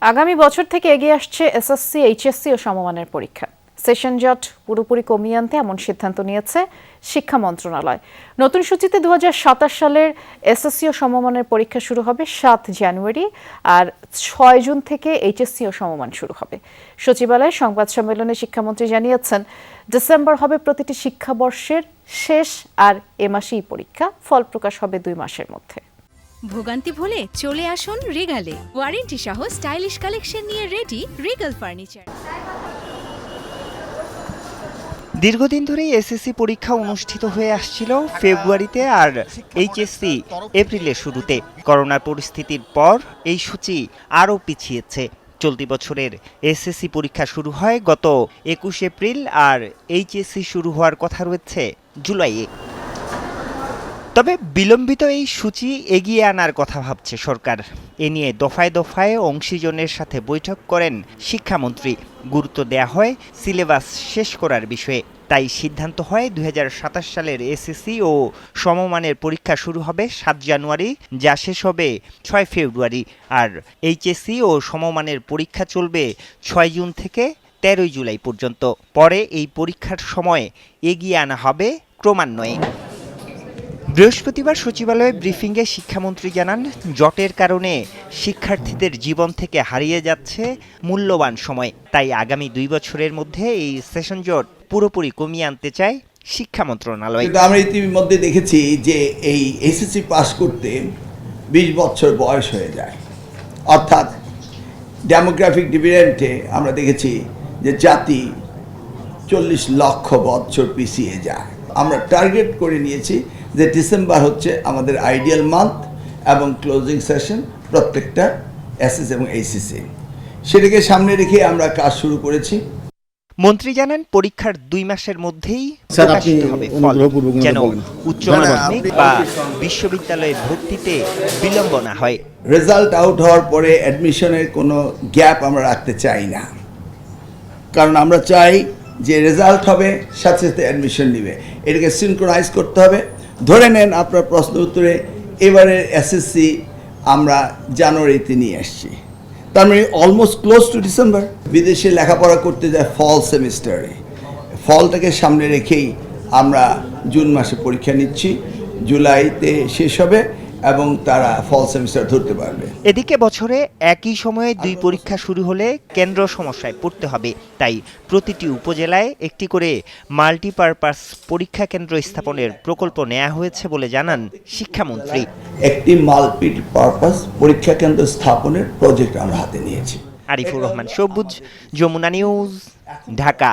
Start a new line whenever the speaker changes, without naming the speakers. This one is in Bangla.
আগামী বছর থেকে এগিয়ে আসছে এসএসসি, এইচএসসি ও সমমানের পরীক্ষা। সেশন জট পুরোপুরি কমিয়ে আনতে এমন সিদ্ধান্ত নিয়েছে শিক্ষা মন্ত্রণালয়। নতুন সূচিতে 2027 সালের এসএসসি ও সমমানের পরীক্ষা শুরু হবে 7 জানুয়ারি, আর 6 জুন থেকে এইচএসসি ও সমমান শুরু হবে। সচিবালয়ে সংবাদ সম্মেলনে শিক্ষামন্ত্রী জানিয়েছেন, ডিসেম্বর হবে প্রতিটি শিক্ষাবর্ষের শেষ, আর এ মাসেই পরীক্ষা। ফল প্রকাশ হবে 2 মাসের মধ্যে।
ভোগান্তি ভুলে চলে আসুন রিগালে। ওয়ারেন্টি সহ স্টাইলিশ কালেকশন নিয়ে রেডি রিগাল ফার্নিচার।
দীর্ঘদিন ধরেই এসএসসি পরীক্ষা অনুষ্ঠিত হয়ে আসছিল ফেব্রুয়ারিতে আর এইচএসসি এপ্রিলের শুরুতে। করোনার পরিস্থিতির পর এই সূচি আরও পিছিয়েছে। চলতি বছরের এসএসসি পরীক্ষা শুরু হয় গত 21 এপ্রিল, আর এইচএসসি শুরু হওয়ার কথা রয়েছে জুলাইয়ে। তবে বিলম্বিত এই সূচি এগিয়ে আনার কথা ভাবছে সরকার। এ নিয়ে দফায় দফায় অংশীজনের সাথে বৈঠক করেন শিক্ষামন্ত্রী। গুরুত্ব দেয়া হয় সিলেবাস শেষ করার বিষয়ে। তাই সিদ্ধান্ত হয় 2027 সালের এসএসসি ও সমমানের পরীক্ষা শুরু হবে 7 জানুয়ারি, যা শেষ হবে 6 ফেব্রুয়ারি। আর এইচএসসি ও সমমানের পরীক্ষা চলবে 6 জুন থেকে 13 জুলাই পর্যন্ত। পরে এই পরীক্ষার সময় এগিয়ে আনা হবে ক্রমান্বয়ে। বৃহস্পতিবার সচিবালয়ে ব্রিফিংয়ে শিক্ষামন্ত্রী জানান, জটের কারণে শিক্ষার্থীদের জীবন থেকে হারিয়ে যাচ্ছে মূল্যবান সময়। তাই আগামী 2 বছরের মধ্যে এই সেশন জট পুরোপুরি কমিয়ে আনতে চায় শিক্ষা মন্ত্রণালয়।
আমরা ইতিমধ্যে দেখেছি যে এই এসএসসি পাস করতে 20 বছর বয়স হয়ে যায়। অর্থাৎ ডেমোগ্রাফিক ডিভিডেন্টে আমরা দেখেছি যে জাতি 40 লক্ষ বছর পিছিয়ে যায়। আমরা টার্গেট করে নিয়েছি যে ডিসেম্বর হচ্ছে আমাদের আইডিয়াল মান্থ, এবং ক্লোজিং সেশন প্রত্যেকটা এসএসসি এবং এইচএসসি, সেটাকে সামনে রেখে আমরা কাজ শুরু করেছি।
মন্ত্রী জানান, পরীক্ষার 2 মাসের মধ্যেই প্রকাশিত হবে ফল, যেন উচ্চ মাধ্যমিক বা বিশ্ববিদ্যালয়ে ভর্তিতে বিলম্ব না হয়।
রেজাল্ট আউট হওয়ার পরে অ্যাডমিশনের কোনো গ্যাপ আমরা রাখতে চাই না, কারণ আমরা চাই যে রেজাল্ট হবে সাথে সাথে অ্যাডমিশন নেবে, এটাকে সিনক্রোনাইজ করতে হবে। ধরে নেন আপনার প্রশ্ন উত্তরে এবারের এসএসসি আমরা জানুয়ারিতে নিয়ে আসছি, তার মানে অলমোস্ট ক্লোজ টু ডিসেম্বর। বিদেশে লেখাপড়া করতে যায় ফল সেমিস্টারে, ফলটাকে সামনে রেখেই আমরা জুন মাসে পরীক্ষা নিচ্ছি, জুলাইতে শেষ হবে এবং তারা ফল সেমিস্টার ধরতে পারবে।
এদিকে বছরে একই সময়ে 2 পরীক্ষা শুরু হলে কেন্দ্র সমস্যায় পড়তে হবে। তাই প্রতিটি উপজেলায় একটি করে মাল্টিপারপাস পরীক্ষা কেন্দ্র স্থাপনের প্রকল্প নেওয়া হয়েছে বলে জানান শিক্ষামন্ত্রী।
একটি মাল্টিপারপাস পরীক্ষা কেন্দ্র স্থাপনের প্রজেক্ট আমরা হাতে নিয়েছি।
আরিফুর রহমান সবুজ, যমুনা নিউজ, ঢাকা।